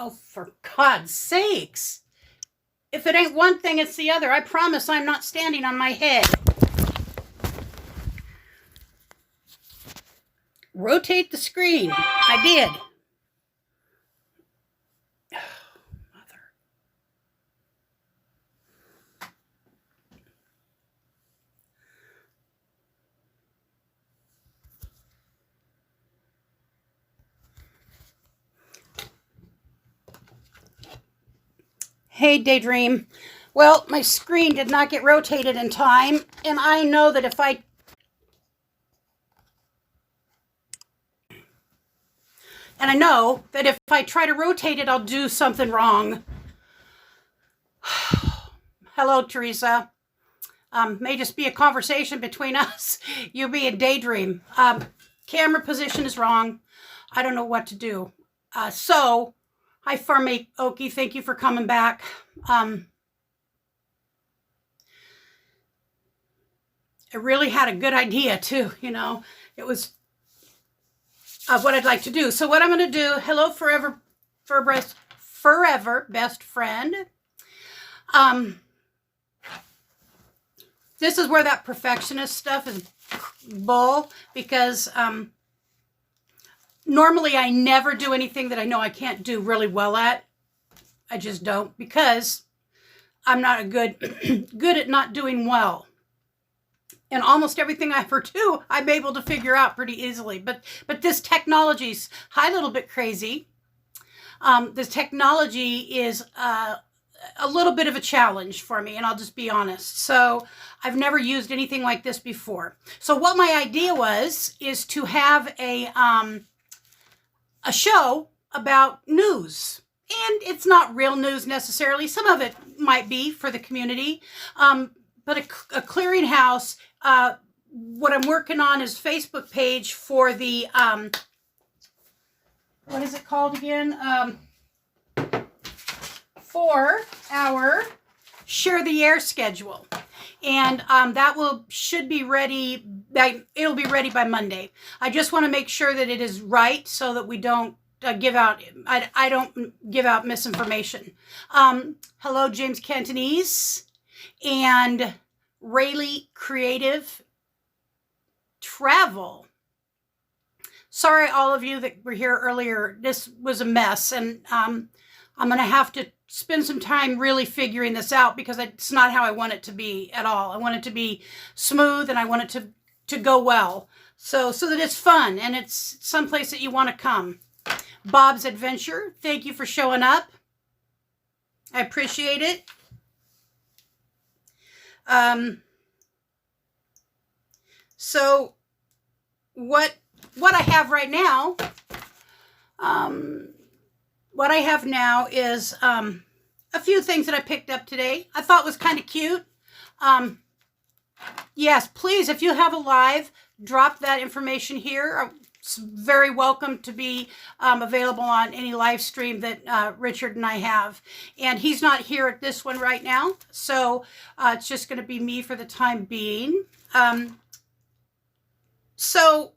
Oh, for God's sakes. If it ain't one thing, it's the other. I promise I'm not standing on my head. Rotate the screen. I did. Mother. Hey, Daydream. Well, my screen did not get rotated in time, and I know that if I try to rotate it, I'll do something wrong. Hello, Teresa. May just be a conversation between us. You be a Daydream. Camera position is wrong. I don't know what to do. So, hi, Farmy Okie. Thank you for coming back. I really had a good idea, too. You know, it was what I'd like to do. So what I'm going to do, hello, forever best friend. This is where that perfectionist stuff is bull, because normally I never do anything that I know I can't do really well at. I just don't, because I'm not a good at not doing well. And almost everything I ever do, I'm able to figure out pretty easily. But this technology's a little bit crazy. This technology is a little bit of a challenge for me, and I'll just be honest. So I've never used anything like this before. So what my idea is to have a show about news. And it's not real news necessarily. Some of it might be for the community. But a clearinghouse, what I'm working on is Facebook page for the, what is it called again? For our Share the Air schedule. And that should be ready, it'll be ready by Monday. I just want to make sure that it is right so that we don't give out, I don't give out misinformation. Hello, James Cantonese. And Rayleigh Creative Travel. Sorry, all of you that were here earlier. This was a mess, and I'm going to have to spend some time really figuring this out, because it's not how I want it to be at all. I want it to be smooth, and I want it to go well, so that it's fun and it's someplace that you want to come. Bob's Adventure, thank you for showing up. I appreciate it. So what I have right now, is a few things that I picked up today. I thought was kind of cute. Yes, please, if you have a live, drop that information here. It's very welcome to be available on any live stream that Richard and I have. And he's not here at this one right now, so it's just going to be me for the time being. So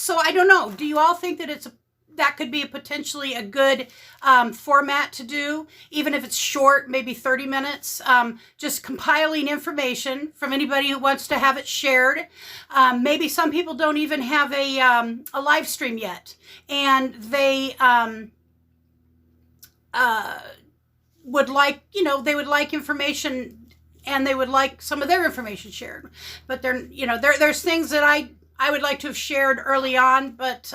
I don't know. Do you all think that that could be potentially a good format to do, even if it's short, maybe 30 minutes, just compiling information from anybody who wants to have it shared. Maybe some people don't even have a live stream yet, and they would like, they would like information, and they would like some of their information shared. But there's things that I would like to have shared early on, but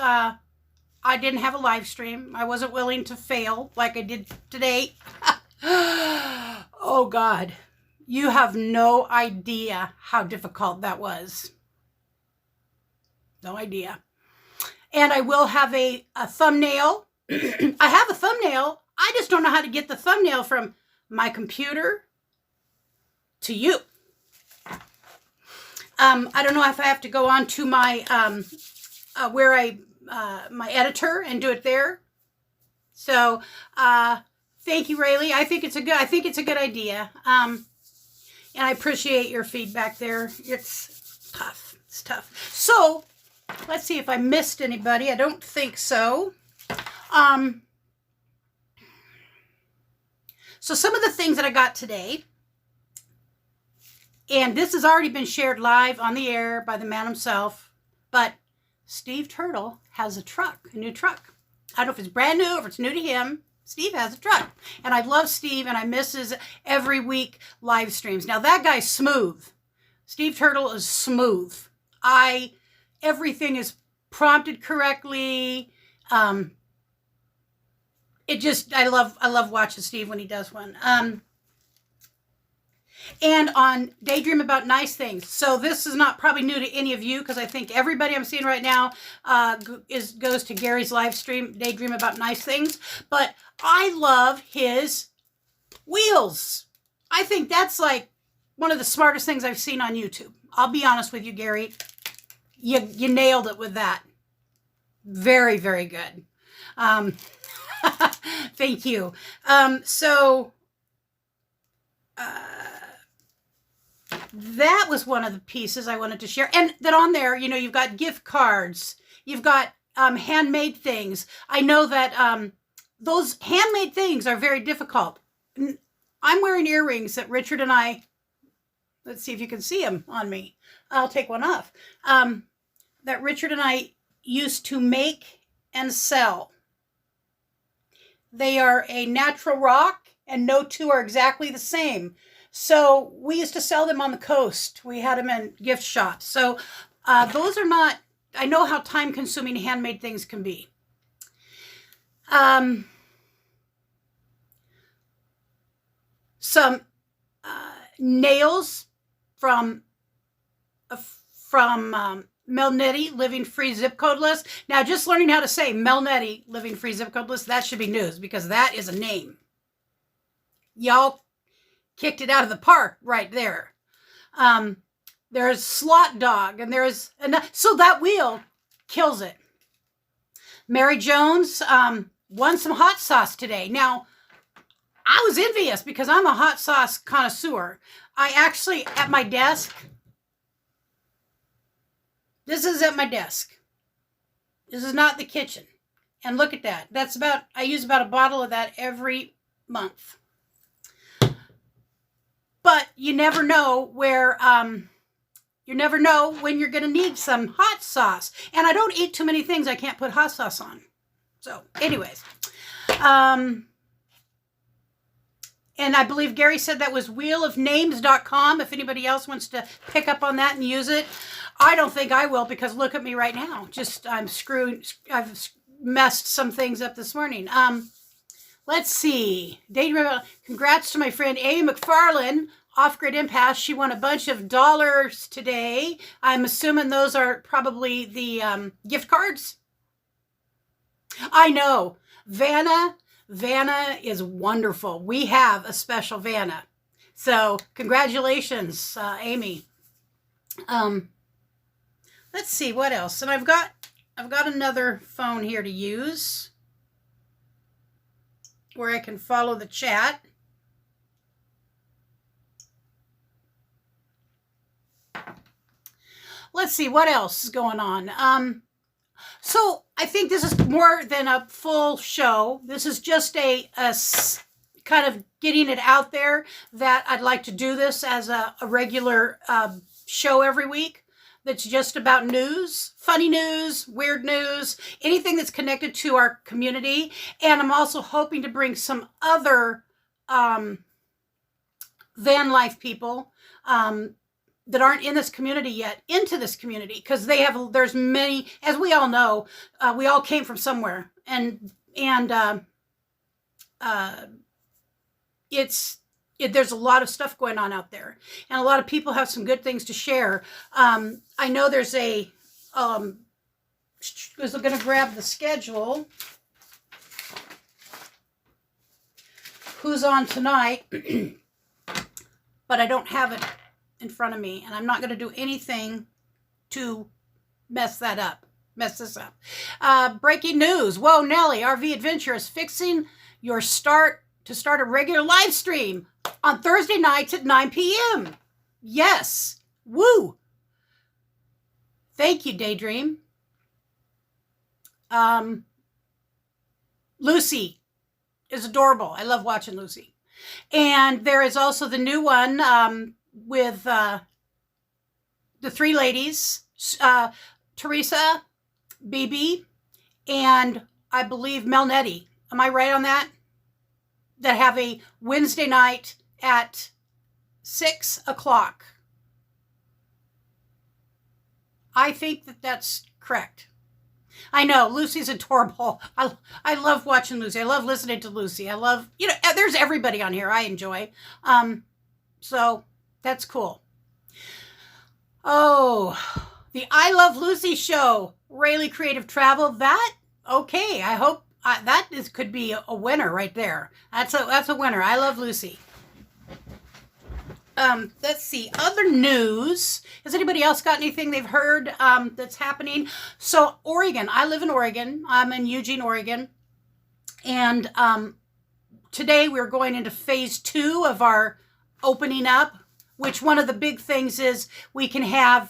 I didn't have a live stream. I wasn't willing to fail like I did today. Oh, God. You have no idea how difficult that was. No idea. And I will have a thumbnail. I have a thumbnail. I just don't know how to get the thumbnail from my computer to you. I don't know if I have to go on to my, my editor and do it there. So, thank you, Rayleigh. I think it's a good idea. And I appreciate your feedback there. It's tough. It's tough. So, let's see if I missed anybody. I don't think so. So some of the things that I got today, and this has already been shared live on the air by the man himself, but Steve Turtle has a truck, a new truck. I don't know if it's brand new or if it's new to him. Steve has a truck. And I love Steve, and I miss his every week live streams. Now, that guy's smooth. Steve Turtle is smooth. Everything is prompted correctly. I love watching Steve when he does one. And on Daydream About Nice Things. So this is not probably new to any of you, because I think everybody I'm seeing right now goes to Gary's live stream, Daydream About Nice Things. But I love his wheels. I think that's like one of the smartest things I've seen on YouTube. I'll be honest with you, Gary. You nailed it with that. Very, very good. Thank you. That was one of the pieces I wanted to share. And then on there, you've got gift cards. You've got handmade things. I know that those handmade things are very difficult. I'm wearing earrings that Richard and I, let's see if you can see them on me. I'll take one off. That Richard and I used to make and sell. They are a natural rock, and no two are exactly the same. So we used to sell them on the coast. We had them in gift shops. So those are not, I know how time-consuming handmade things can be. Some nails from Melnetti, Living Free Zip Codeless. Now, just learning how to say Melnetti, Living Free Zip Codeless, that should be news, because that is a name. Y'all kicked it out of the park right there. There's Slot Dog, and so that wheel kills it. Mary Jones won some hot sauce today. Now, I was envious because I'm a hot sauce connoisseur. I actually, at my desk, this is at my desk. This is not the kitchen. And look at that. I use about a bottle of that every month. But you never know when you're going to need some hot sauce. And I don't eat too many things I can't put hot sauce on. So, anyways. And I believe Gary said that was wheelofnames.com. If anybody else wants to pick up on that and use it. I don't think I will, because look at me right now. I've messed some things up this morning. Let's see. Congrats to my friend Amy McFarlane, Off-Grid Impasse. She won a bunch of dollars today. I'm assuming those are probably the gift cards. I know. Vanna is wonderful. We have a special Vanna. So congratulations, Amy. Let's see what else. And I've got another phone here to use, where I can follow the chat. Let's see what else is going on. So I think this is more than a full show. This is just a kind of getting it out there that I'd like to do this as a regular show every week. That's just about news, funny news, weird news, anything that's connected to our community. And I'm also hoping to bring some other van life people that aren't in this community yet into this community, because there's many, as we all know, we all came from somewhere, and there's a lot of stuff going on out there, and a lot of people have some good things to share. I know there's I was going to grab the schedule. Who's on tonight? But I don't have it in front of me, and I'm not going to do anything to mess this up. Breaking news. Whoa, Nelly, RV Adventure is fixing to start a regular live stream on Thursday nights at 9 p.m. Yes. Woo. Thank you, Daydream. Lucy is adorable. I love watching Lucy. And there is also the new one with the three ladies, Teresa, BB, and I believe Mel Nettie. Am I right on that? That have a Wednesday night at 6 o'clock. I think that that's correct. I know Lucy's adorable. I love watching Lucy. I love listening to Lucy. I love, there's everybody on here I enjoy. So that's cool. Oh, the I Love Lucy show, Rayleigh Creative Travel. Okay. I hope that could be a winner right there. That's a winner. I Love Lucy. Let's see, other news. Has anybody else got anything they've heard that's happening? So Oregon, I live in Oregon. I'm in Eugene, Oregon. And today we're going into phase 2 of our opening up, which one of the big things is we can have,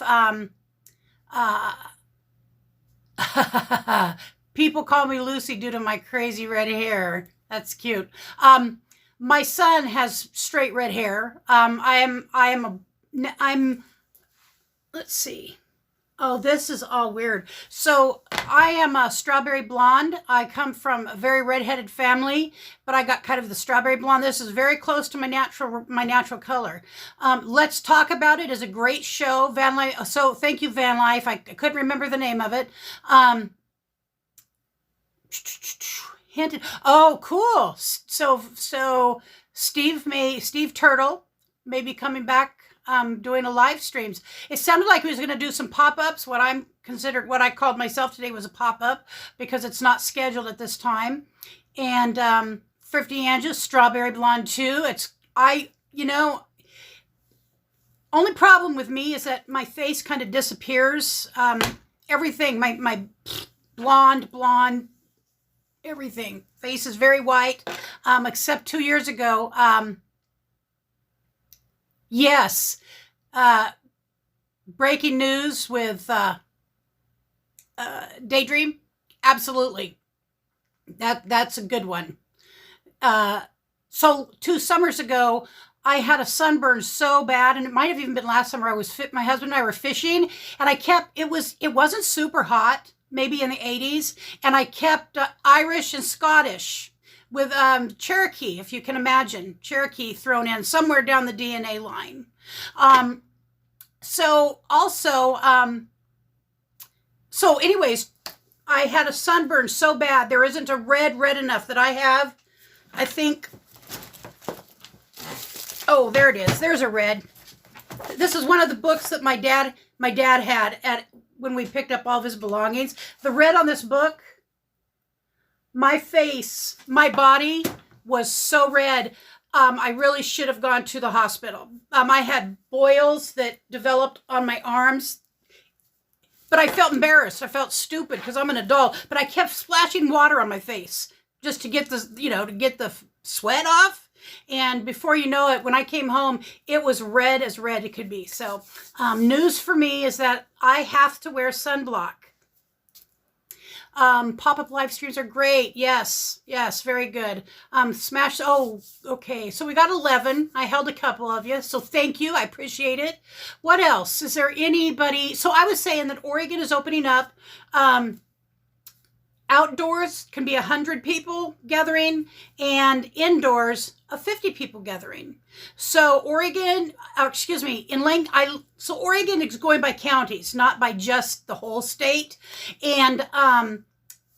people call me Lucy due to my crazy red hair. That's cute. My son has straight red hair. Let's see. Oh, this is all weird. So I am a strawberry blonde. I come from a very redheaded family, but I got kind of the strawberry blonde. This is very close to my natural color. Let's Talk About It is a great show. Van Life. So thank you, Van Life. I couldn't remember the name of it. Hinted. Oh, cool. So Steve Turtle may be coming back doing a live streams. It sounded like he was going to do some pop-ups. What I called myself today was a pop-up because it's not scheduled at this time. And 50 Angels, Strawberry Blonde too. Only problem with me is that my face kind of disappears. Everything, my blonde, everything. Face is very white, except 2 years ago. Yes. Breaking news with Daydream. Absolutely. That's a good one. So 2 summers ago, I had a sunburn so bad, and it might have even been last summer. My husband and I were fishing, and it wasn't super hot, maybe in the 80s, and I kept Irish and Scottish with Cherokee, if you can imagine, Cherokee thrown in somewhere down the DNA line. So anyways, I had a sunburn so bad. There isn't a red enough that I have. I think, oh, there it is. There's a red. This is one of the books that my dad had when we picked up all of his belongings. The red on this book, my face, my body was so red. I really should have gone to the hospital. I had boils that developed on my arms, but I felt embarrassed. I felt stupid because I'm an adult, but I kept splashing water on my face just to get to get the sweat off. And before you know it, when I came home, it was red as red it could be. So news for me is that I have to wear sunblock. Pop-up live streams are great. Yes, very good. Smash. Oh, okay. So we got 11. I held a couple of you. So thank you. I appreciate it. What else? Is there anybody? So I was saying that Oregon is opening up. Outdoors can be 100 people gathering, and indoors a 50 people gathering. So Oregon is going by counties, not by just the whole state. And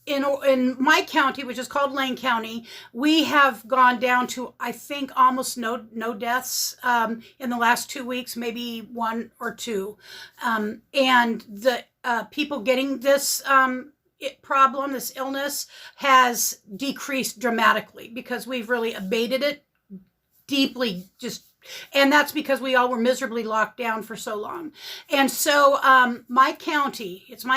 in my county, which is called Lane County, we have gone down to, I think, almost no deaths in the last 2 weeks, maybe 1 or 2. And the people getting this this illness has decreased dramatically because we've really abated it deeply, and that's because we all were miserably locked down for so long. And so it's my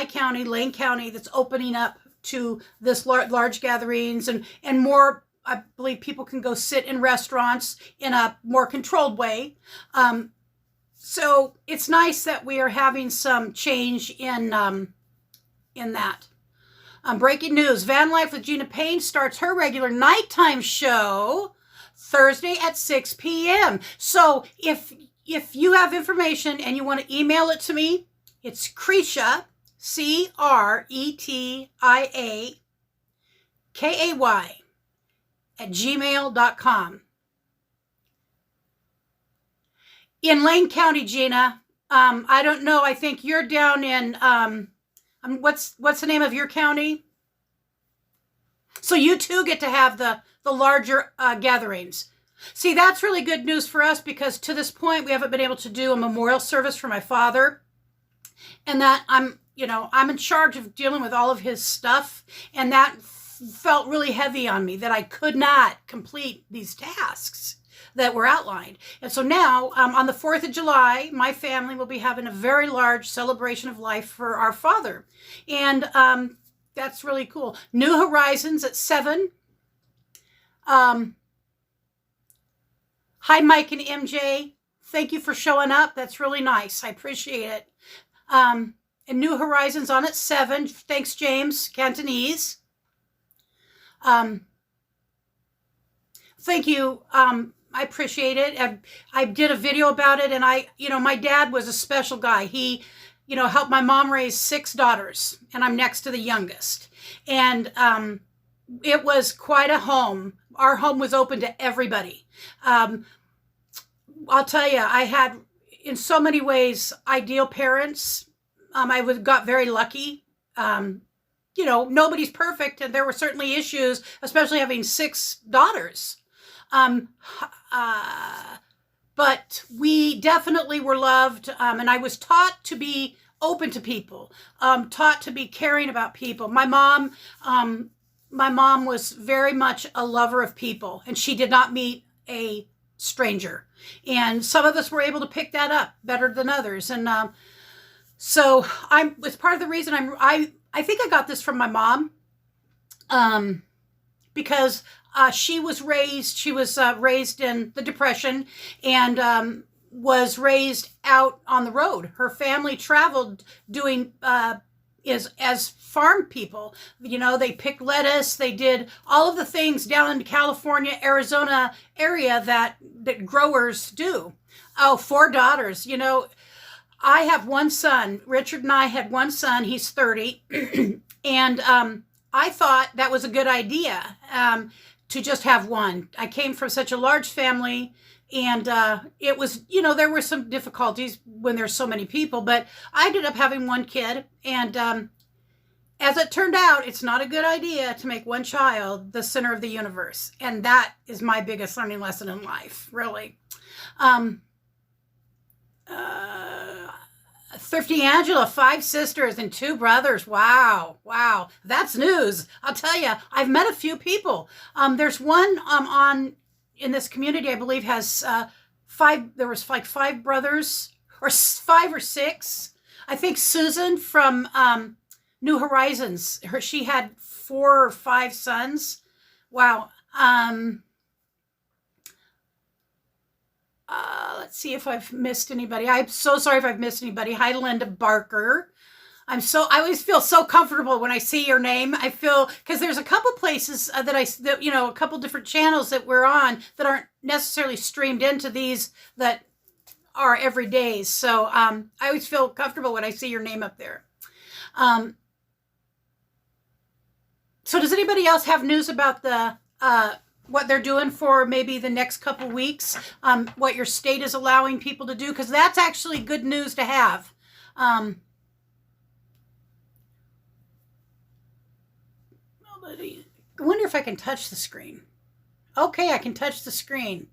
county, Lane County, that's opening up to this large gatherings and more. I believe people can go sit in restaurants in a more controlled way. So it's nice that we are having some change in that. Breaking news, Van Life with Gina Payne starts her regular nighttime show Thursday at 6 p.m. So if you have information and you want to email it to me, it's Cretia, CRETIAKAY @gmail.com. In Lane County, Gina, I don't know. I think you're down in, what's the name of your county? So you too get to have the larger gatherings. See, that's really good news for us because to this point, we haven't been able to do a memorial service for my father. And that I'm in charge of dealing with all of his stuff. And that felt really heavy on me that I could not complete these tasks that were outlined. And so now on the 4th of July, my family will be having a very large celebration of life for our father. And that's really cool. New Horizons at 7. Hi, Mike and MJ. Thank you for showing up. That's really nice. I appreciate it. And New Horizons on at 7. Thanks, James. Cantonese. Thank you. I appreciate it. I did a video about it, and my dad was a special guy. He, helped my mom raise 6 daughters, and I'm next to the youngest. And it was quite a home. Our home was open to everybody. I'll tell you, I had, in so many ways, ideal parents. I got very lucky. Nobody's perfect, and there were certainly issues, especially having 6 daughters. But we definitely were loved, and I was taught to be open to people, taught to be caring about people. My mom was very much a lover of people, and she did not meet a stranger. And some of us were able to pick that up better than others. And so it's part of the reason I think I got this from my mom, because she was raised in the Depression and was raised out on the road. Her family traveled doing as farm people. They picked lettuce. They did all of the things down in the California, Arizona area that growers do. Oh, 4 daughters. I have one son. Richard and I had one son. He's 30. And I thought that was a good idea to just have one. I came from such a large family, and it was, there were some difficulties when there's so many people, but I ended up having one kid. And as it turned out, it's not a good idea to make one child the center of the universe. And that is my biggest learning lesson in life, really. Thrifty Angela, 5 sisters and 2 brothers. Wow. That's news. I'll tell you, I've met a few people. There's one in this community, I believe, has 5. There was like 5 brothers, or 5 or 6. I think Susan from New Horizons, she had 4 or 5 sons. Wow. Let's see if I've missed anybody. I'm so sorry if I've missed anybody. Hi, Linda Barker. I always feel so comfortable when I see your name. I feel, because there's a couple places a couple different channels that we're on that aren't necessarily streamed into these that are every day. So I always feel comfortable when I see your name up there. So does anybody else have news about the what they're doing for maybe the next couple weeks, what your state is allowing people to do? Because that's actually good news to have. I wonder if I can touch the screen. Okay, I can touch the screen.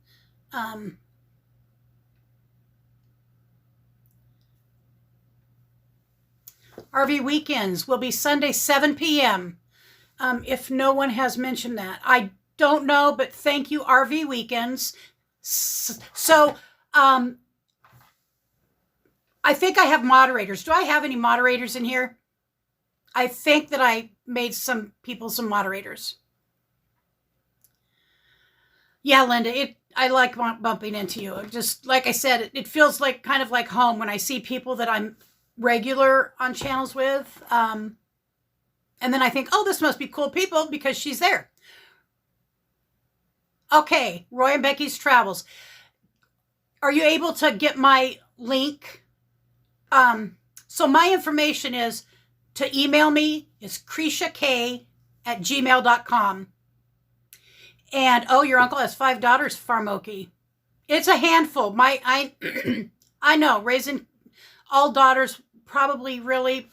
RV weekends will be Sunday, 7 p.m. If no one has mentioned that. I don't know, but thank you, RV weekends. So, I think I have moderators. Do I have any moderators in here? I think that I made some people some moderators. Yeah, Linda, I like bumping into you. Just like I said, it feels like kind of like home when I see people that I'm regular on channels with. And then I think, oh, this must be cool people because she's there. Okay, Roy and Becky's Travels. Are you able to get my link? So my information is to email me is CreshaK@gmail.com. And oh, your uncle has 5 daughters, Farmoki. It's a handful. I know raising all daughters probably really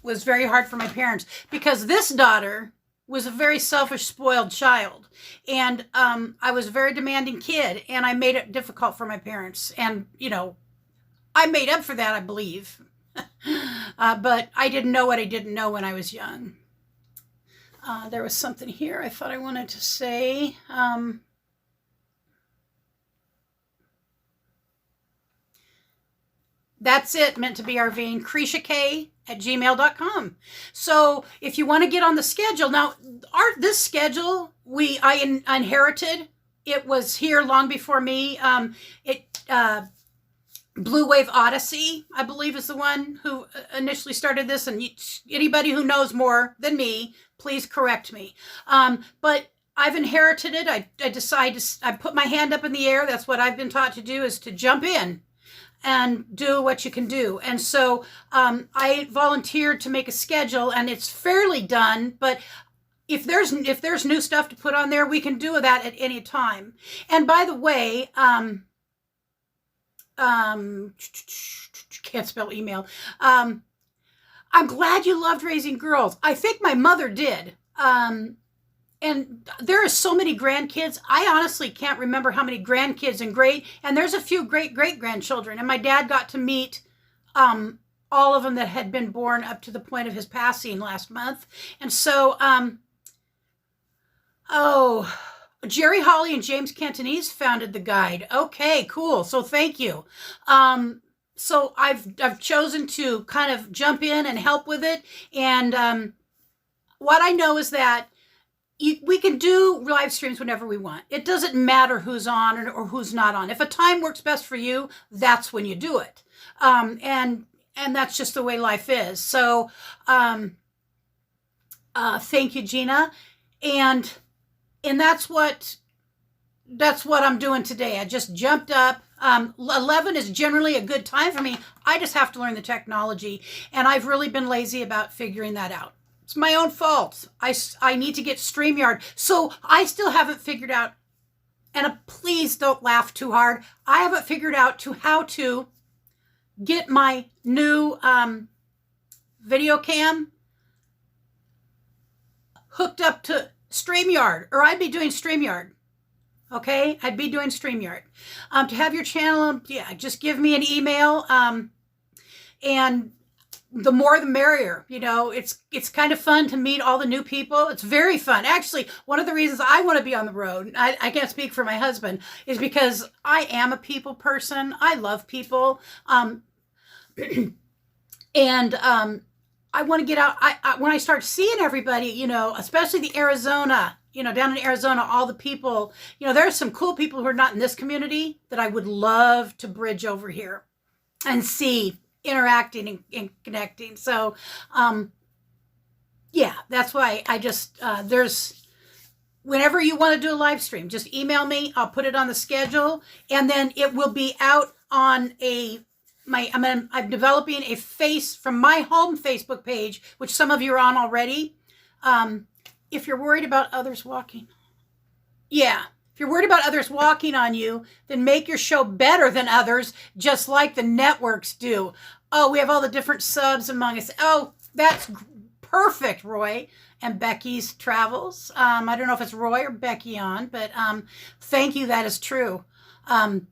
was very hard for my parents, because this daughter was a very selfish, spoiled child. And I was a very demanding kid, and I made it difficult for my parents. And, I made up for that, I believe. But I didn't know what I didn't know when I was young. There was something here I thought I wanted to say. That's it, meant to be our vein, CreshaK@gmail.com. So if you want to get on the schedule, now this schedule I inherited. It was here long before me. Blue Wave Odyssey, I believe, is the one who initially started this. And anybody who knows more than me, please correct me. But I've inherited it. I put my hand up in the air. That's what I've been taught to do, is to jump in and do what you can do. And so I volunteered to make a schedule, and it's fairly done. But if there's new stuff to put on there, we can do that at any time. And by the way, can't spell email. I'm glad you loved raising girls. I think my mother did. And there are so many grandkids. I honestly can't remember how many grandkids and there's a few great-grandchildren. And my dad got to meet all of them that had been born up to the point of his passing last month. And so, Jerry Hawley and James Cantonese founded the guide. Okay, cool. So thank you. So I've chosen to kind of jump in and help with it. And what I know is that we can do live streams whenever we want. It doesn't matter who's on or who's not on. If a time works best for you, that's when you do it. And that's just the way life is. So thank you, Gina. And that's what I'm doing today. I just jumped up. 11 is generally a good time for me. I just have to learn the technology, and I've really been lazy about figuring that out. It's my own fault. I need to get StreamYard. So I still haven't figured out, and please don't laugh too hard, I haven't figured out how to get my new video cam hooked up to StreamYard, or I'd be doing StreamYard. Okay, I'd be doing StreamYard. To have your channel, just give me an email. And the more the merrier. It's kind of fun to meet all the new people. It's very fun. Actually, one of the reasons I want to be on the road, I can't speak for my husband, is because I am a people person. I love people. And I want to get out. When I start seeing everybody, especially the Arizona, down in Arizona, all the people, there are some cool people who are not in this community that I would love to bridge over here and see interacting and connecting. So, that's why I just, whenever you want to do a live stream, just email me. I'll put it on the schedule, and then it will be out on I'm developing a face from my home Facebook page, which some of you are on already. If you're worried about others walking. If you're worried about others walking on you, then make your show better than others, just like the networks do. Oh, we have all the different subs among us. Oh, that's perfect, Roy and Becky's Travels. I don't know if it's Roy or Becky on, but thank you. That is true.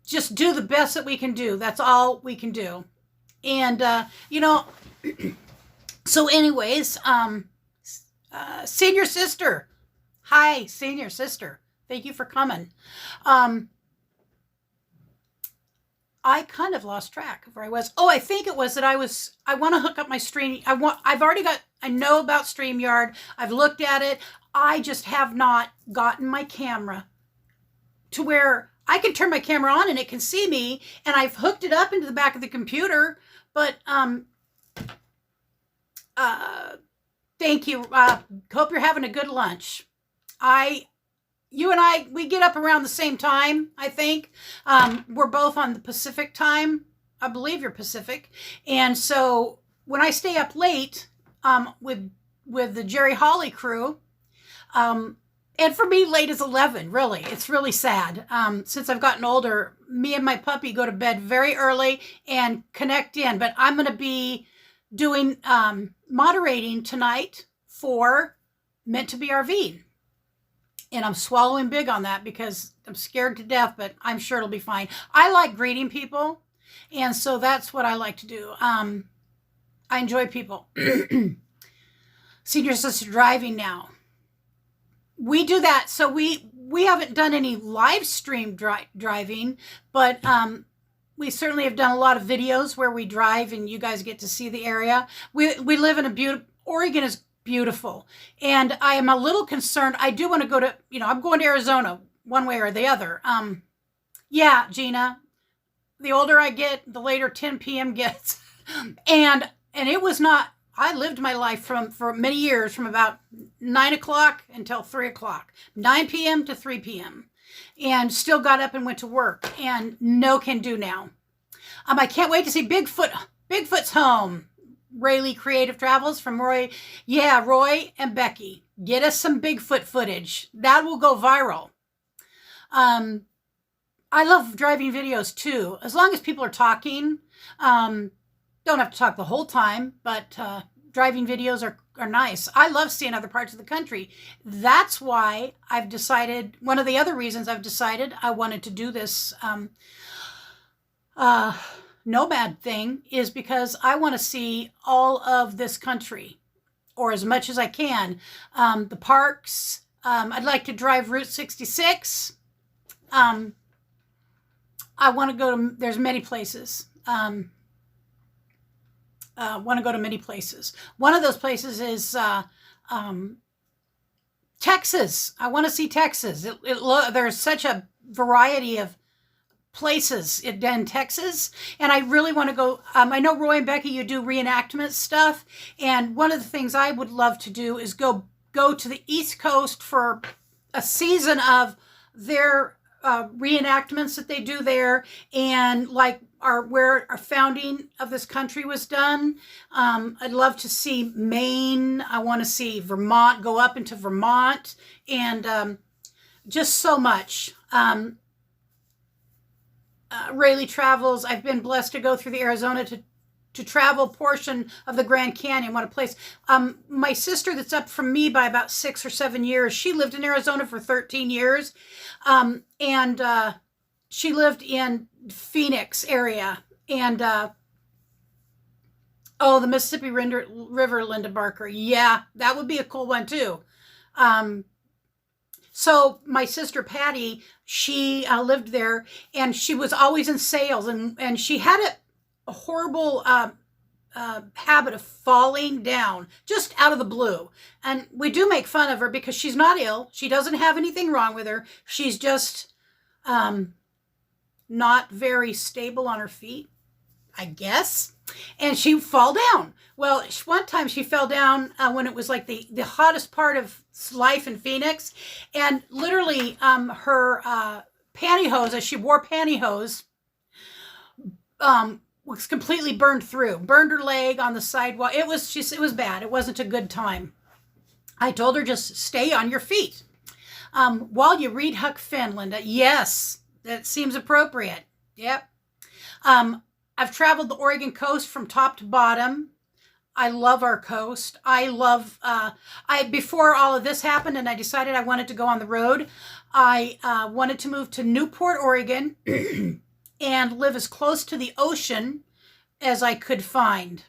Just do the best that we can do. That's all we can do. And, so anyways, Senior Sister. Hi, Senior Sister. Thank you for coming. I kind of lost track of where I was. Oh, I think it was that I want to hook up my stream. I know about StreamYard. I've looked at it. I just have not gotten my camera to where I can turn my camera on and it can see me, and I've hooked it up into the back of the computer, but, thank you. Hope you're having a good lunch. you and I, we get up around the same time, I think. We're both on the Pacific time. I believe you're Pacific. And so when I stay up late with the Jerry Hawley crew, and for me, late is 11, really. It's really sad. Since I've gotten older, me and my puppy go to bed very early and connect in. But I'm going to be doing moderating tonight for Meant to Be RV. And I'm swallowing big on that because I'm scared to death, but I'm sure it'll be fine. I like greeting people, and so that's what I like to do. I enjoy people. Senior assisted driving now. We do that. So we haven't done any live stream driving, but we certainly have done a lot of videos where we drive and you guys get to see the area. We live in a beautiful, Oregon is beautiful. And I am a little concerned. I do want to go to, I'm going to Arizona one way or the other. Yeah, Gina, the older I get, the later 10 p.m. gets. and it was not, I lived my life for many years from about 9 o'clock until 3 o'clock, 9 p.m. to 3 p.m. and still got up and went to work, and no can do now. I can't wait to see Bigfoot's home. Rayleigh Creative Travels from Roy. Yeah, Roy and Becky. Get us some Bigfoot footage. That will go viral. I love driving videos too. As long as people are talking. Don't have to talk the whole time, but driving videos are nice. I love seeing other parts of the country. That's why I've decided, one of the other reasons I've decided I wanted to do this nomad thing is because I want to see all of this country, or as much as I can. The parks. I'd like to drive Route 66. I want to go to, there's many places. Want to go to many places. One of those places is Texas. I want to see Texas. There's such a variety of places in Texas, and I really want to go. I know Roy and Becky, you do reenactment stuff, and one of the things I would love to do is go to the East Coast for a season of their reenactments that they do there, and like where our founding of this country was done. I'd love to see Maine. I want to see Vermont, go up into Vermont, and just so much. Rayleigh Travels. I've been blessed to go through the Arizona to travel portion of the Grand Canyon. What a place. My sister that's up from me by about 6 or 7 years, she lived in Arizona for 13 years. And she lived in Phoenix area. And, the Mississippi River, Linda Barker. Yeah, that would be a cool one too. So my sister Patty, she lived there, and she was always in sales, and she had a horrible habit of falling down just out of the blue. And we do make fun of her because she's not ill. She doesn't have anything wrong with her. She's just not very stable on her feet, I guess. And she fall down. Well, one time she fell down when it was like the hottest part of life in Phoenix. And literally her pantyhose, as she wore pantyhose, was completely burned through. Burned her leg on the sidewalk. It was bad. It wasn't a good time. I told her, just stay on your feet. While you read Huck Finn, Linda. Yes, that seems appropriate. Yep. I've traveled the Oregon coast from top to bottom. I love our coast. I love, before all of this happened and I decided I wanted to go on the road, I wanted to move to Newport, Oregon and live as close to the ocean as I could find,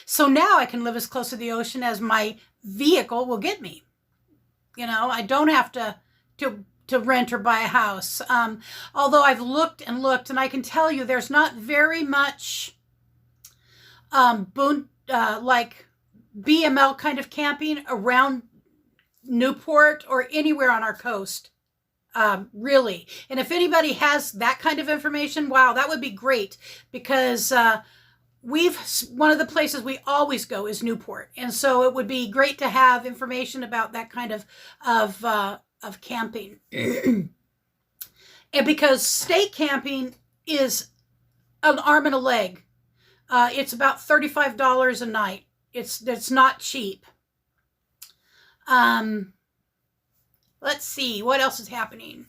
So now I can live as close to the ocean as my vehicle will get me. I don't have to rent or buy a house. Although I've looked and I can tell you there's not very much like BML kind of camping around Newport or anywhere on our coast, really. And if anybody has that kind of information, wow, that would be great, because one of the places we always go is Newport. And so it would be great to have information about that kind of of camping. And because state camping is an arm and a leg. It's about $35 a night. It's not cheap. Let's see, what else is happening?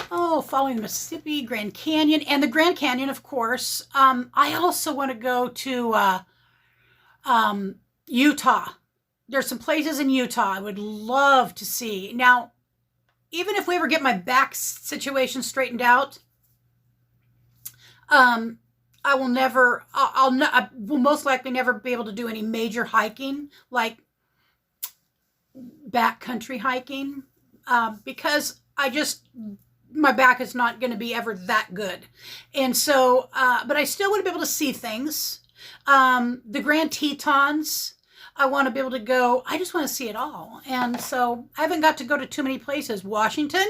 Oh, following the Mississippi, Grand Canyon, and the Grand Canyon, of course. I also want to go to Utah. There's some places in Utah I would love to see. Now, even if we ever get my back situation straightened out, I will most likely never be able to do any major hiking, like backcountry hiking, because my back is not going to be ever that good. And so, but I still want to be able to see things. The Grand Tetons, I want to be able to go. I just want to see it all. And so I haven't got to go to too many places. Washington.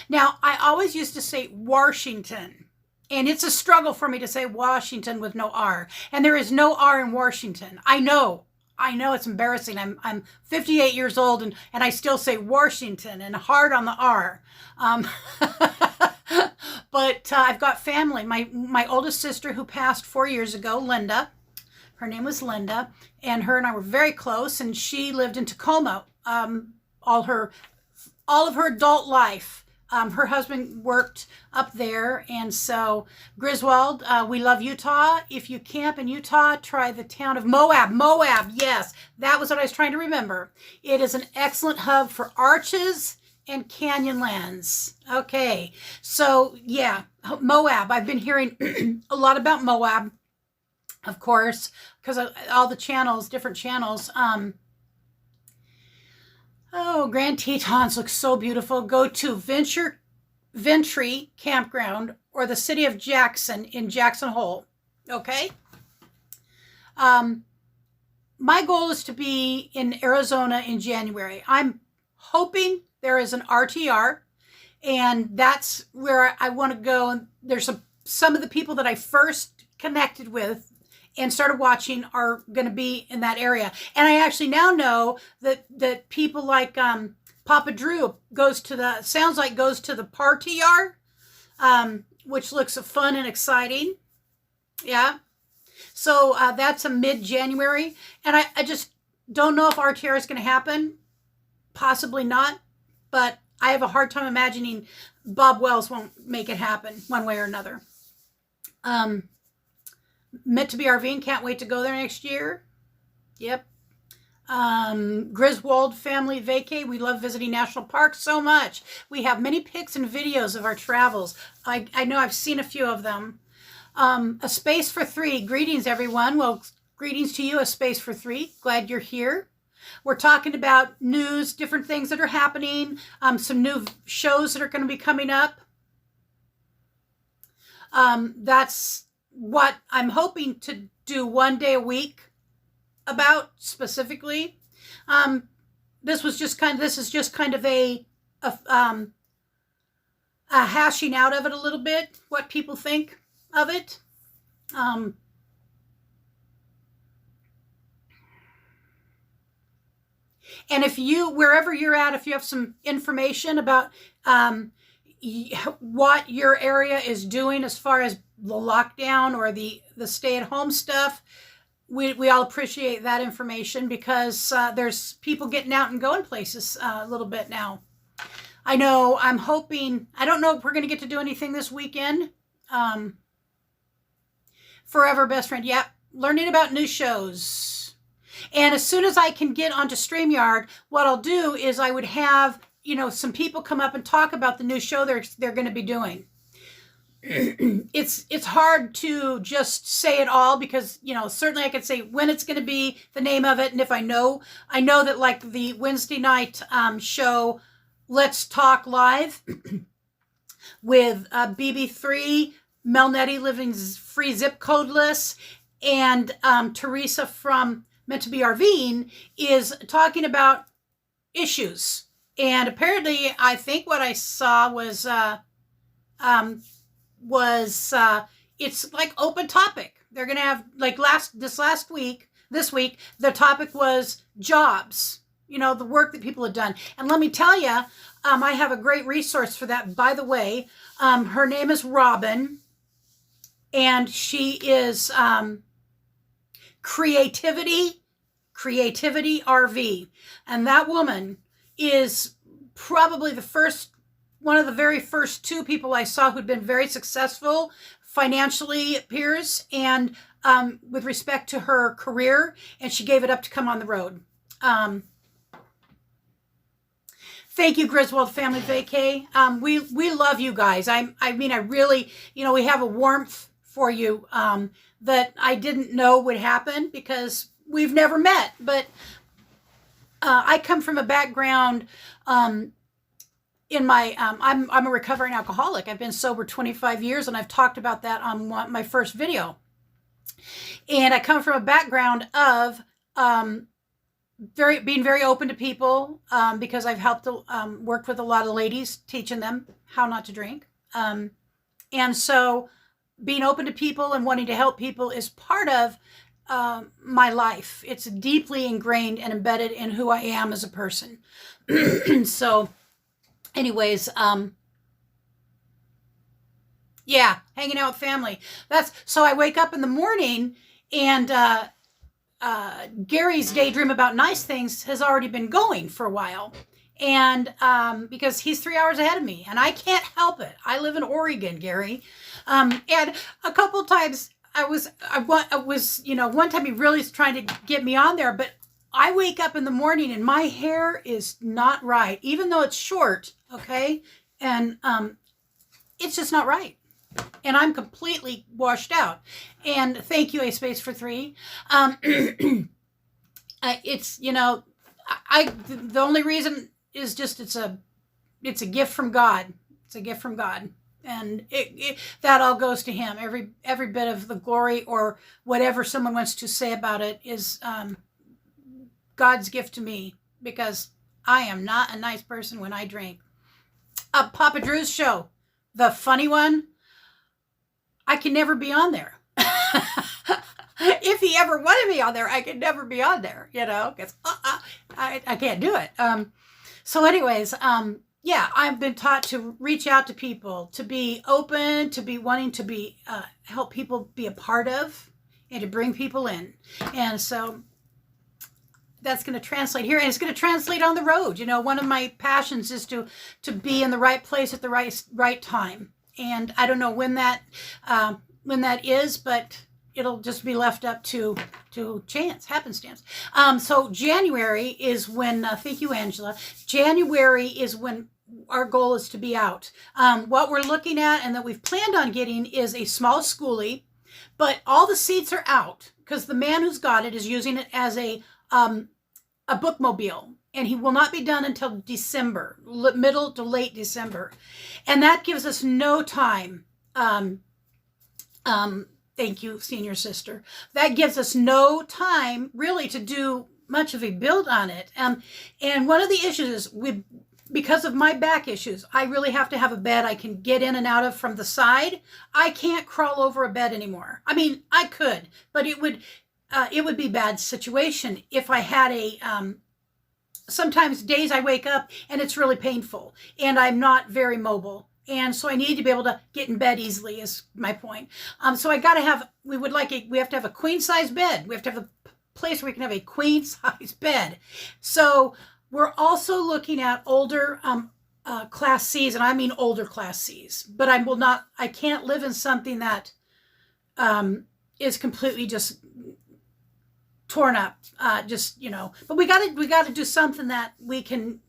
Now, I always used to say Washington. And it's a struggle for me to say Washington with no R. And there is no R in Washington. I know it's embarrassing. I'm 58 years old and I still say Washington and hard on the R. But I've got family. My oldest sister who passed 4 years ago, Linda. Her name was Linda, and her and I were very close, and she lived in Tacoma all of her adult life. Her husband worked up there, and so Griswold, we love Utah. If you camp in Utah, try the town of Moab. Moab, yes, that was what I was trying to remember. It is an excellent hub for arches and canyonlands. Okay, so yeah, Moab. I've been hearing a lot about Moab, of course, because all the channels, different channels. Oh, Grand Tetons looks so beautiful. Go to Ventry Campground or the city of Jackson in Jackson Hole. Okay? My goal is to be in Arizona in January. I'm hoping there is an RTR, and that's where I want to go. And there's some of the people that I first connected with and started watching are going to be in that area. And I actually now know that people like Papa Drew sounds like goes to the party yard, which looks fun and exciting. Yeah. So that's a mid-January. And I just don't know if RTR is going to happen. Possibly not. But I have a hard time imagining Bob Wells won't make it happen one way or another. Meant to be RVing, can't wait to go there next year. Yep. Griswold family vacay. We love visiting national parks so much. We have many pics and videos of our travels. I know I've seen a few of them. A Space for Three. Greetings, everyone. Well, greetings to you, A Space for Three. Glad you're here. We're talking about news, different things that are happening, some new shows that are going to be coming up. That's what I'm hoping to do one day a week about specifically. This is just kind of a hashing out of it a little bit, what people think of it. And if wherever you're at, if you have some information about what your area is doing as far as the lockdown or the stay-at-home stuff, we all appreciate that information, because there's people getting out and going places a little bit now. I know I'm hoping, I don't know if we're going to get to do anything this weekend. Forever Best Friend, yep, learning about new shows. And as soon as I can get onto StreamYard, what I'll do is I would have, some people come up and talk about the new show they're going to be doing. It's hard to just say it all, because certainly I could say when it's going to be, the name of it, and if I know that, like the Wednesday night show Let's Talk Live with BB3, Mel Nettie, Living Free Zip Codeless, and Teresa from Meant to Be RVing, is talking about issues. And apparently, I think what I saw was it's like open topic. They're going to have, like this week, the topic was jobs. the work that people have done. And let me tell you, I have a great resource for that, by the way. Her name is Robin, and she is Creativity RV. And that woman is probably one of the very first two people I saw who'd been very successful financially, it appears, and with respect to her career, and she gave it up to come on the road. Thank you, Griswold Family Vacay. We love you guys. I mean, I really, we have a warmth for you that I didn't know would happen because we've never met. But I come from a background in my, I'm a recovering alcoholic. I've been sober 25 years, and I've talked about that on my first video. And I come from a background of being very open to people because I've helped worked with a lot of ladies, teaching them how not to drink. And so being open to people and wanting to help people is part of my life. It's deeply ingrained and embedded in who I am as a person. So anyways, yeah, hanging out with family. So I wake up in the morning, and Gary's Daydream About Nice Things has already been going for a while. And because he's 3 hours ahead of me, and I can't help it. I live in Oregon, Gary. And a couple times I was, one time he really is trying to get me on there, but I wake up in the morning and my hair is not right, even though it's short, okay? And it's just not right. And I'm completely washed out. And thank you, A Space for 3. It's, the only reason is just it's a gift from God. It's a gift from God. And that all goes to him. Every bit of the glory or whatever someone wants to say about it is God's gift to me, because I am not a nice person when I drink. Papa Drew's show, the funny one, I can never be on there. If he ever wanted me on there, I could never be on there, because I can't do it. So anyways, yeah, I've been taught to reach out to people, to be open, to be wanting to be help people be a part of, and to bring people in. And so that's going to translate here, and it's going to translate on the road. One of my passions is to be in the right place at the right time. And I don't know when that is, but it'll just be left up to happenstance. So January is when, thank you, Angela. January is when our goal is to be out. What we're looking at and that we've planned on getting is a small schoolie, but all the seats are out because the man who's got it is using it as a bookmobile, and he will not be done until December, middle to late December. And that gives us no time. Thank you, senior sister. That gives us no time really to do much of a build on it. And one of the issues is because of my back issues, I really have to have a bed I can get in and out of from the side. I can't crawl over a bed anymore. I mean, I could, but it would be a bad situation if I had sometimes days I wake up and it's really painful and I'm not very mobile. And so I need to be able to get in bed easily is my point. So we have to have a queen size bed. We have to have a place where we can have a queen size bed. So we're also looking at older class C's, and I mean older class C's, but I can't live in something that is completely just torn up, but we got to do something that we can.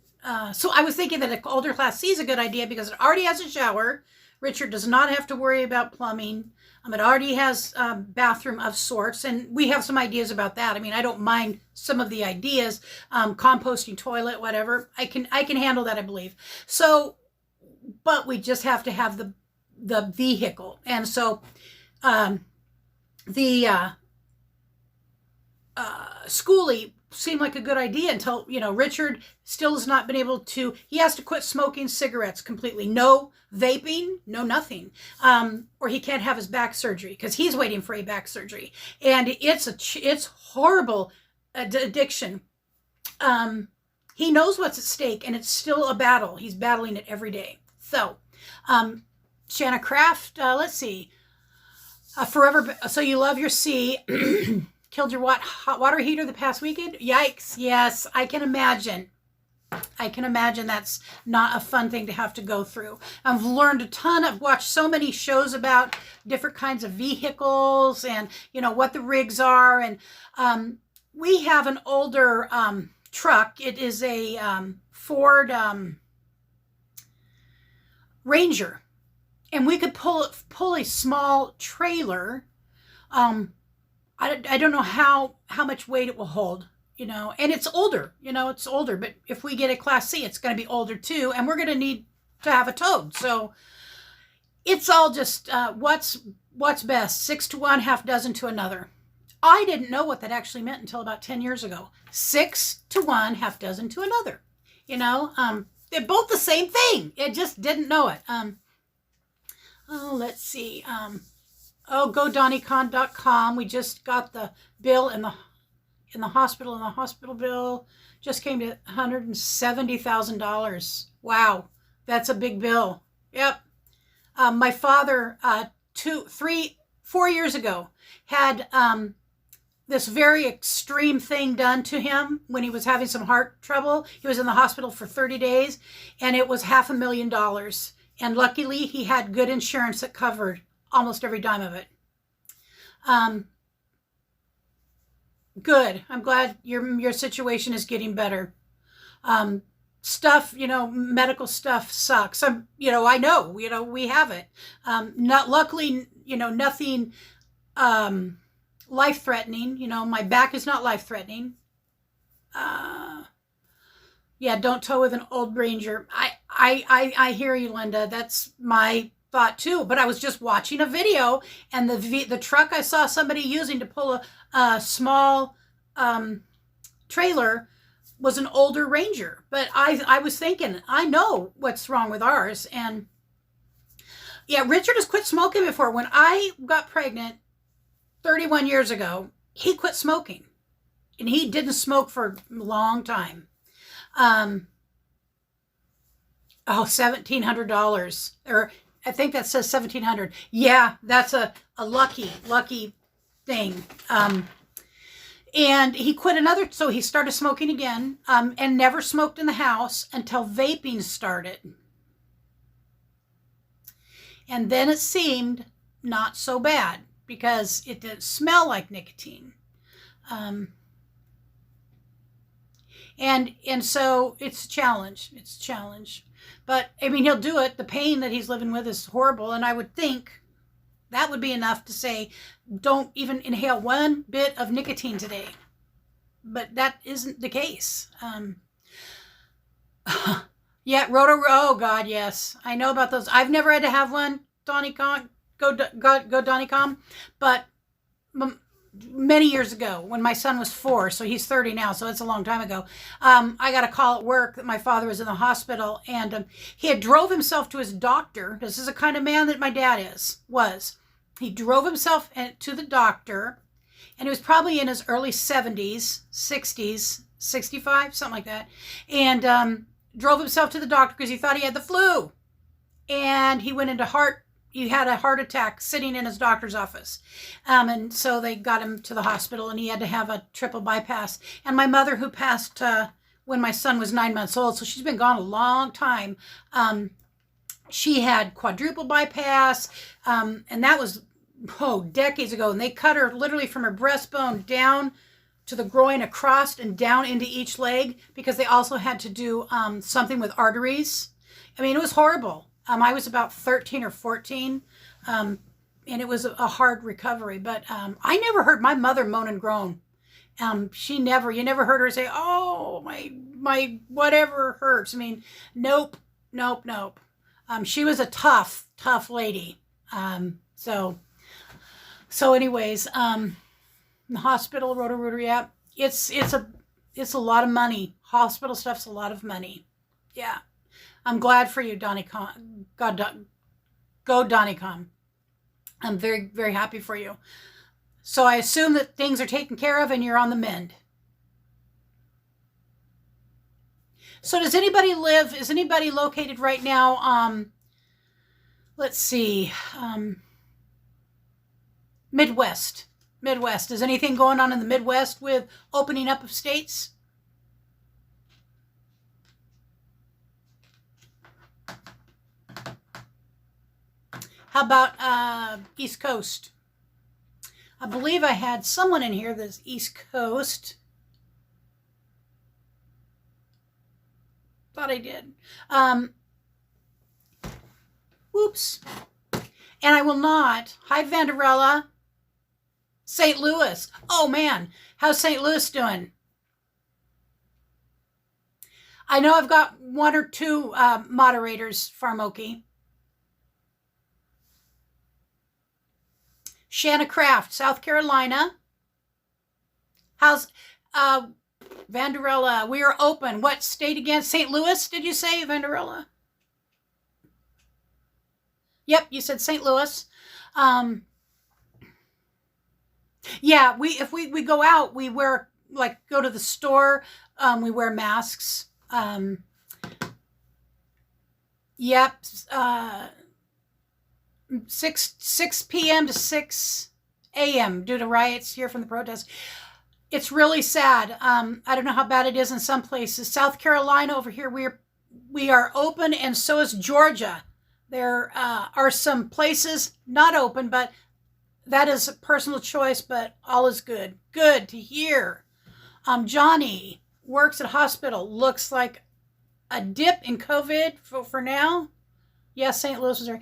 So I was thinking that an older class C is a good idea because it already has a shower. Richard does not have to worry about plumbing. It already has a bathroom of sorts, and we have some ideas about that. I mean, I don't mind some of the ideas, composting toilet, whatever. I can handle that, I believe. So, but we just have to have the vehicle, and so the schoolie seemed like a good idea until, Richard still has not been able to, he has to quit smoking cigarettes completely. No vaping, no nothing. Or he can't have his back surgery because he's waiting for a back surgery. And it's horrible addiction. he knows what's at stake, and it's still a battle. He's battling it every day. So, Shanna Craft, let's see. Forever, so you love your sea. Killed your hot water heater the past weekend? Yikes. Yes, I can imagine. I can imagine that's not a fun thing to have to go through. I've learned a ton. I've watched so many shows about different kinds of vehicles and, what the rigs are. And we have an older truck. It is a Ford Ranger. And we could pull a small trailer. I don't know how much weight it will hold. And it's older, it's older, but if we get a Class C, it's going to be older too, and we're going to need to have a towed. So it's all just what's best, 6 to 1, half dozen to another. I didn't know what that actually meant until about 10 years ago. 6 to 1, half dozen to another. They're both the same thing. I just didn't know it. Let's see. GoDonnyCon.com. We just got the bill in the hospital, and the hospital bill just came to $170,000. Wow, that's a big bill. Yep. My father, 4 years ago, had this very extreme thing done to him when he was having some heart trouble. He was in the hospital for 30 days, and it was $500,000. And luckily, he had good insurance that covered almost every dime of it. Good. I'm glad your situation is getting better. Stuff, medical stuff sucks. I know, we have it. Not luckily, nothing life-threatening. My back is not life-threatening. Yeah, don't tow with an old Ranger. I hear you, Linda. That's my thought too. But I was just watching a video, and the truck I saw somebody using to pull a small trailer was an older Ranger. But I was thinking, I know what's wrong with ours. And yeah, Richard has quit smoking before. When I got pregnant 31 years ago, he quit smoking, and he didn't smoke for a long time. $1,700, or I think that says 1,700. Yeah, that's a lucky thing. And he quit so he started smoking again, and never smoked in the house until vaping started. And then it seemed not so bad because it didn't smell like nicotine. And so it's a challenge. But, he'll do it. The pain that he's living with is horrible. And I would think that would be enough to say, don't even inhale one bit of nicotine today. But that isn't the case. Yeah, oh God, yes. I know about those. I've never had to have one, Donnycom, go Donnycom. But many years ago, when my son was 4, so he's 30 now, so it's a long time ago, I got a call at work that my father was in the hospital, and he had drove himself to his doctor. This is the kind of man that my dad was. He drove himself to the doctor, and he was probably in his early 70s, 60s, 65, something like that, and drove himself to the doctor because he thought he had the flu, and he had a heart attack sitting in his doctor's office. And so they got him to the hospital, and he had to have a triple bypass. And my mother, who passed when my son was 9 months old, so she's been gone a long time, she had quadruple bypass, and that was, decades ago. And they cut her literally from her breastbone down to the groin, across and down into each leg, because they also had to do something with arteries. It was horrible. I was about 13 or 14, and it was a hard recovery. But I never heard my mother moan and groan. You never heard her say, "Oh, my whatever hurts." Nope. She was a tough lady. So anyways, the hospital, Roto-Rooter, yeah, it's a lot of money. Hospital stuff's a lot of money. Yeah. I'm glad for you, Donnycom. Go Donnycom. I'm very, very happy for you. So I assume that things are taken care of and you're on the mend. So does anybody live, is anybody located right now? Let's see, Midwest. Midwest. Is anything going on in the Midwest with opening up of states? How about East Coast? I believe I had someone in here that's East Coast. Thought I did. Whoops. And I will not. Hi, Vanderella. St. Louis. Oh, man. How's St. Louis doing? I know I've got one or two moderators, Farmoki. Shanna Craft, South Carolina. How's Vanderella? We are open. What state again? St. Louis, did you say, Vanderella? Yep, you said St. Louis. Yeah, if we go out, we wear, like, go to the store, we wear masks. Yep. 6 p.m. to 6 a.m. due to riots here from the protests. It's really sad. I don't know how bad it is in some places. South Carolina over here, we are open, and so is Georgia. There are some places not open, but that is a personal choice, but all is good. Good to hear. Johnny works at a hospital. Looks like a dip in COVID for now. Yes, St. Louis, Missouri.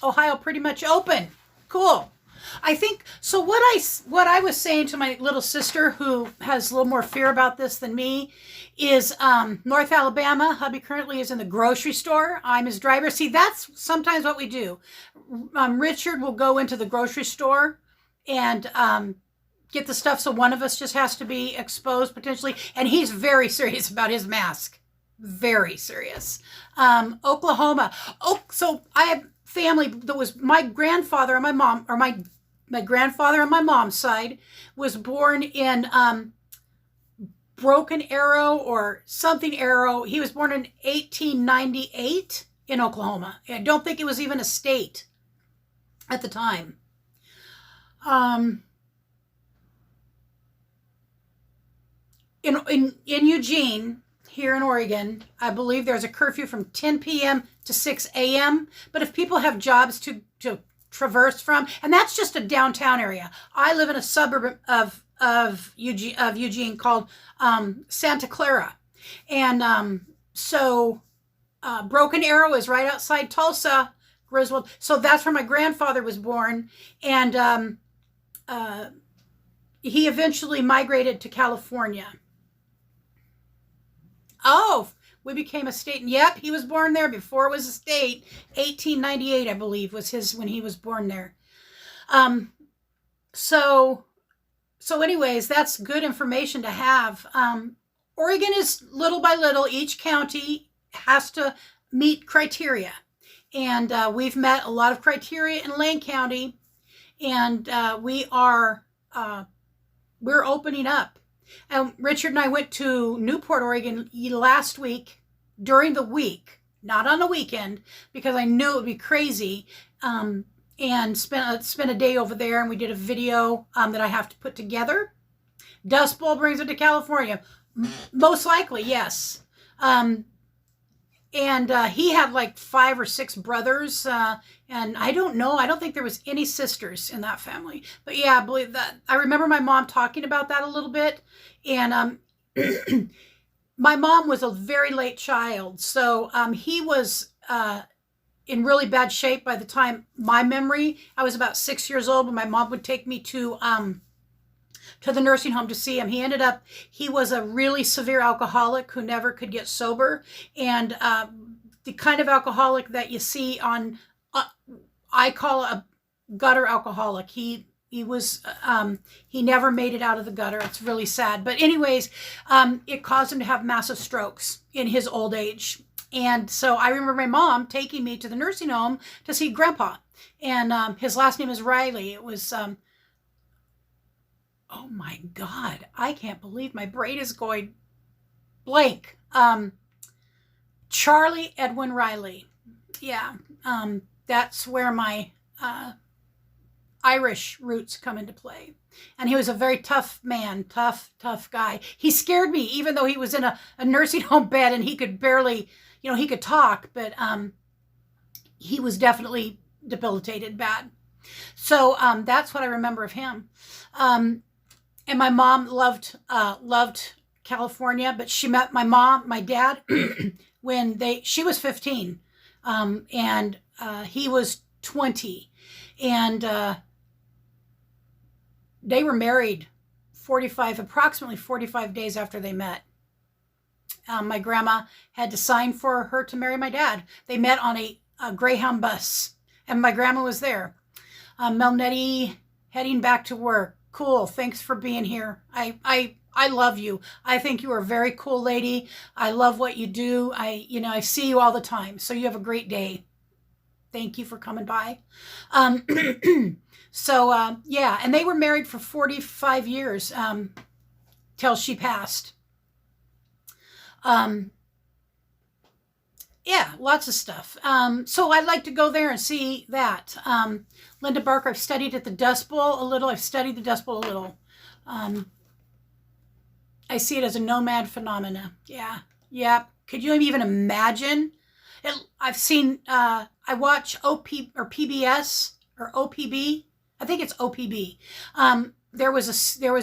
Ohio pretty much open. Cool. I think so. What I was saying to my little sister, who has a little more fear about this than me, is North Alabama. Hubby currently is in the grocery store. I'm his driver. See, that's sometimes what we do. Richard will go into the grocery store and get the stuff, so one of us just has to be exposed potentially. And he's very serious about his mask. Very serious. Oklahoma. Oh, so I have family that was my grandfather on my mom, or my grandfather on my mom's side was born in Broken Arrow or something Arrow. He was born in 1898 in Oklahoma. I don't think it was even a state at the time. In Eugene, here in Oregon, I believe there's a curfew from 10 p.m. to 6 a.m. But if people have jobs to traverse from, and that's just a downtown area. I live in a suburb of Eugene called Santa Clara. And so Broken Arrow is right outside Tulsa, Griswold. So that's where my grandfather was born. And he eventually migrated to California. Oh, we became a state. And yep, he was born there before it was a state. 1898, I believe, was when he was born there. So anyways, that's good information to have. Oregon is little by little, each county has to meet criteria. And we've met a lot of criteria in Lane County. And we're opening up. And Richard and I went to Newport, Oregon last week during the week, not on the weekend, because I knew it would be crazy, and spent a day over there, and we did a video that I have to put together. Dust Bowl brings it to California. Most likely, yes. And he had like 5 or 6 brothers, and I don't know. I don't think there was any sisters in that family. But yeah, I believe that. I remember my mom talking about that a little bit. And my mom was a very late child. So he was in really bad shape by the time my memory. I was about 6 years old when my mom would take me to the nursing home to see him. He was a really severe alcoholic who never could get sober. And the kind of alcoholic that you see on, I call a gutter alcoholic. He never made it out of the gutter. It's really sad. But anyways, it caused him to have massive strokes in his old age. And so I remember my mom taking me to the nursing home to see Grandpa. And his last name is Riley. It was, oh my God, I can't believe my brain is going Blake. Charlie Edwin Riley. Yeah. That's where my Irish roots come into play. And he was a very tough man, tough guy. He scared me, even though he was in a nursing home bed and he could barely, he could talk, but he was definitely debilitated bad. So that's what I remember of him. And my mom loved California, but she met my dad when she was 15, and he was 20, and they were married approximately 45 days after they met. My grandma had to sign for her to marry my dad. They met on a Greyhound bus, and my grandma was there. Melnetti heading back to work. Cool. Thanks for being here. I love you. I think you are a very cool lady. I love what you do. I see you all the time. So you have a great day. Thank you for coming by. So yeah, and they were married for 45 years till she passed. Yeah, lots of stuff. So I'd like to go there and see that. Linda Barker, I've studied at the Dust Bowl a little. I've studied the Dust Bowl a little. I see it as a nomad phenomena. Yeah. Yeah. Could you even imagine? I've seen, I watch OP or PBS or OPB. I think it's OPB. There was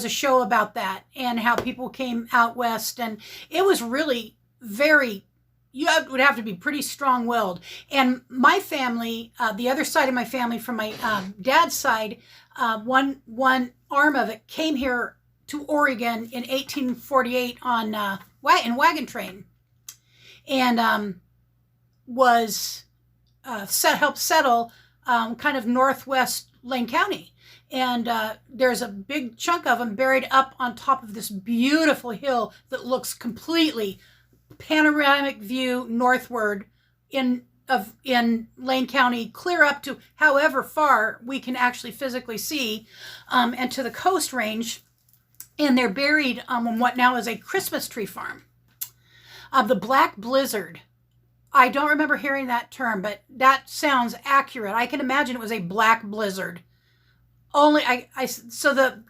a show about that and how people came out west, and it was really very, would have to be pretty strong-willed. And my family, the other side of my family from my dad's side, one arm of it came here to Oregon in 1848 on in wagon train, and was helped settle kind of northwest Lane County. And there's a big chunk of them buried up on top of this beautiful hill that looks completely panoramic view northward in Lane County, clear up to however far we can actually physically see, and to the Coast Range. And they're buried on what now is a Christmas tree farm. The Black Blizzard. I don't remember hearing that term, but that sounds accurate. I can imagine it was a black blizzard. Only so the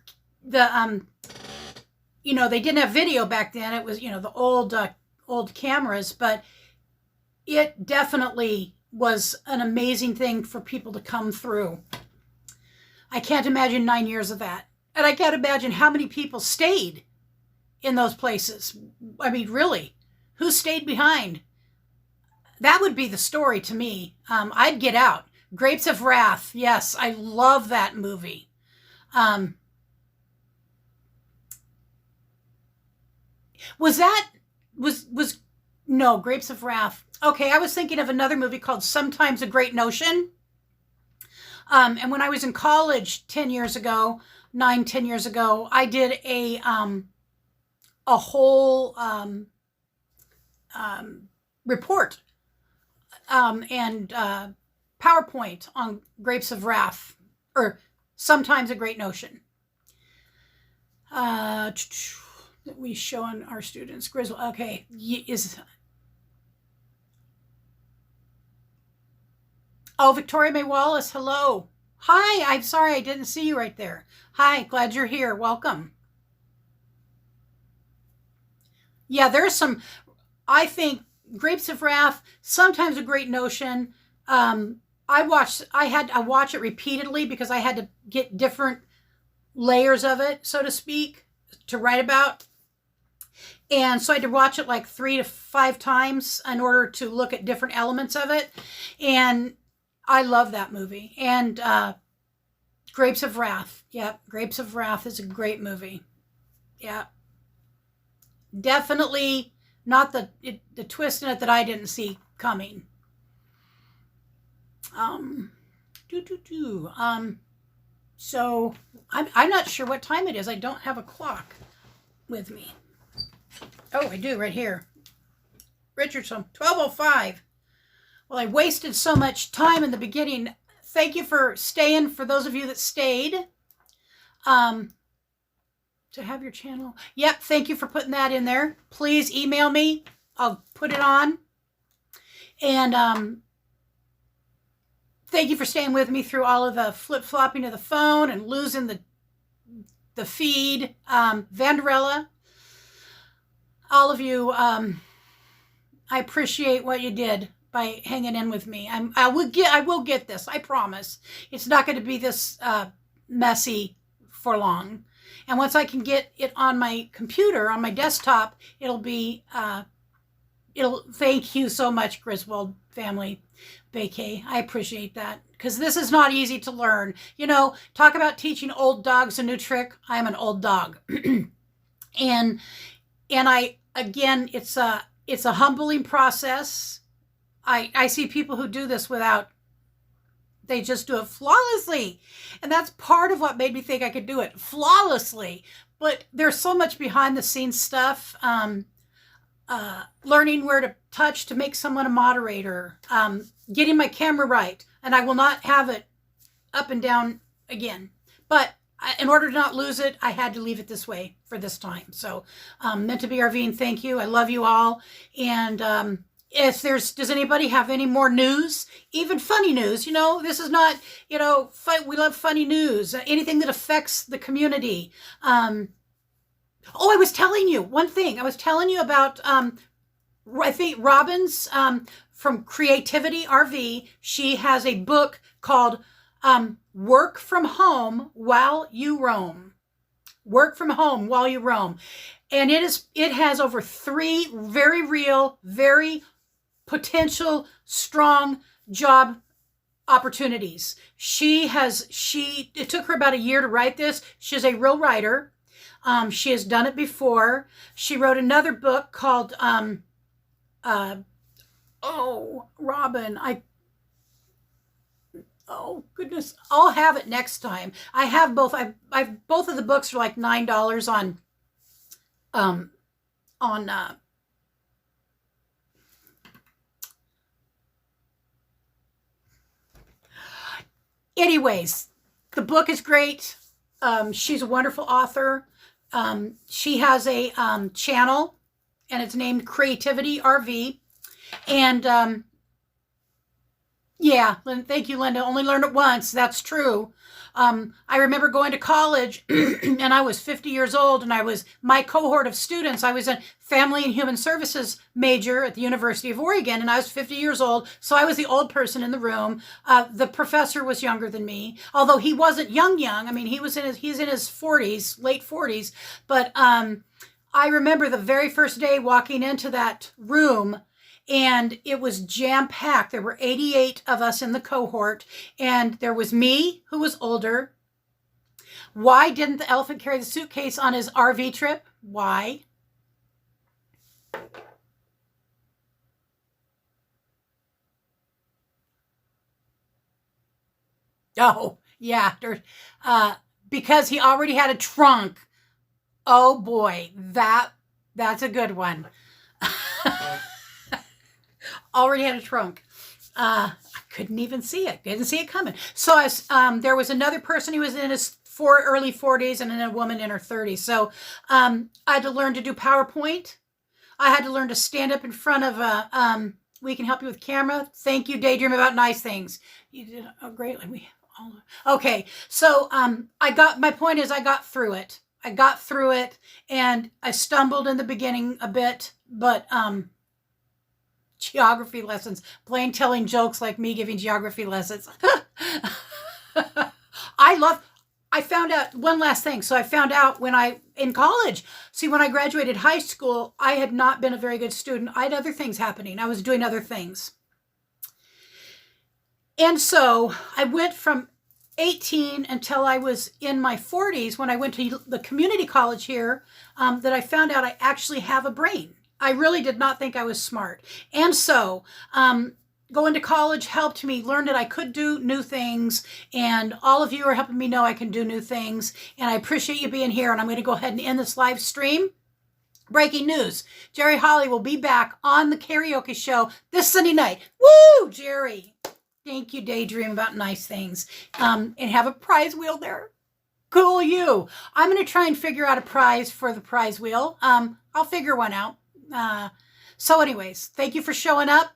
they didn't have video back then. It was, the old cameras, but it definitely was an amazing thing for people to come through. I can't imagine 9 years of that. And I can't imagine how many people stayed in those places. I mean, really, who stayed behind? That would be the story to me. I'd get out. Grapes of Wrath. Yes, I love that movie. No, Grapes of Wrath. Okay, I was thinking of another movie called Sometimes a Great Notion. And when I was in college 10 years ago, I did a whole report and PowerPoint on Grapes of Wrath, or Sometimes a Great Notion. That we show on our students. Griswold. Okay, Victoria May Wallace. Hello. Hi. I'm sorry I didn't see you right there. Hi. Glad you're here. Welcome. Yeah, there's some. I think Grapes of Wrath, Sometimes a Great Notion. I watch it repeatedly because I had to get different layers of it, so to speak, to write about. And so I had to watch it like 3 to 5 times in order to look at different elements of it. And I love that movie. And Grapes of Wrath. Yep, Grapes of Wrath is a great movie. Yeah. Definitely not the twist in it that I didn't see coming. So I'm not sure what time it is. I don't have a clock with me. Oh, I do right here. Richardson, 12:05. Well, I wasted so much time in the beginning. Thank you for staying, for those of you that stayed. to have your channel. Yep, thank you for putting that in there. Please email me. I'll put it on. And thank you for staying with me through all of the flip-flopping of the phone and losing the feed. Vanderella, all of you, I appreciate what you did by hanging in with me. I will get this. I promise. It's not going to be this messy for long. And once I can get it on my computer, on my desktop, it'll be, thank you so much, Griswold family, Vacay. I appreciate that, because this is not easy to learn. You know, talk about teaching old dogs a new trick. I am an old dog. and again, it's a humbling process. I see people who do this they just do it flawlessly. And that's part of what made me think I could do it flawlessly. But there's so much behind the scenes stuff. Learning where to touch to make someone a moderator. Getting my camera right. And I will not have it up and down again. But in order to not lose it, I had to leave it this way for this time. So, meant to be RVing, thank you. I love you all. And does anybody have any more news? Even funny news, you know, this is not, you know, we love funny news, anything that affects the community. I was telling you one thing. I was telling you about, I think Robin's, from Creativity RV. She has a book called, Work from Home While You Roam. Work from Home While You Roam. And it has over 3 very real, very potential strong job opportunities. It took her about a year to write this. She's a real writer. She has done it before. She wrote another book called, Robin, oh goodness, I'll have it next time. I have both. Both of the books are like $9 on anyways, the book is great. She's a wonderful author. She has a channel, and it's named Creativity RV. And yeah, thank you, Linda. Only learned it once. That's true. I remember going to college and I was 50 years old, and my cohort of students, I was a family and human services major at the University of Oregon, and I was 50 years old. So I was the old person in the room. The professor was younger than me, although he wasn't young. I mean, he's in his 40s, late 40s. But I remember the very first day walking into that room, and it was jam-packed. There were 88 of us in the cohort, and there was me, who was older. Why didn't the elephant carry the suitcase on his RV trip? Why? Oh, yeah. Because he already had a trunk. Oh, boy. That's a good one. Already had a trunk. I couldn't even see it. Didn't see it coming. So there was another person who was in his early 40s and then a woman in her 30s. So I had to learn to do PowerPoint. I had to learn to stand up in front of we can help you with camera. Thank you, Daydream About Nice Things. You did greatly. Okay. So my point is I got through it. And I stumbled in the beginning a bit, but geography lessons, plain telling jokes like me giving geography lessons. I found out one last thing. So I found out in college, when I graduated high school, I had not been a very good student. I had other things happening. I was doing other things. And so I went from 18 until I was in my 40s when I went to the community college here, that I found out I actually have a brain. I really did not think I was smart. And so going to college helped me learn that I could do new things. And all of you are helping me know I can do new things. And I appreciate you being here. And I'm going to go ahead and end this live stream. Breaking news. Jerry Holly will be back on the karaoke show this Sunday night. Woo, Jerry. Thank you, Daydream About Nice Things. And have a prize wheel there. Cool you. I'm going to try and figure out a prize for the prize wheel. I'll figure one out. So anyways, thank you for showing up.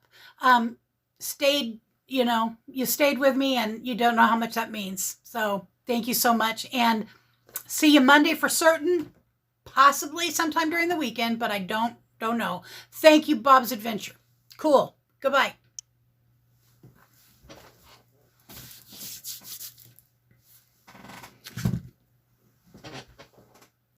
Stayed, you stayed with me, and you don't know how much that means. So thank you so much. And see you Monday for certain, possibly sometime during the weekend, but I don't know. Thank you, Bob's Adventure. Cool. Goodbye.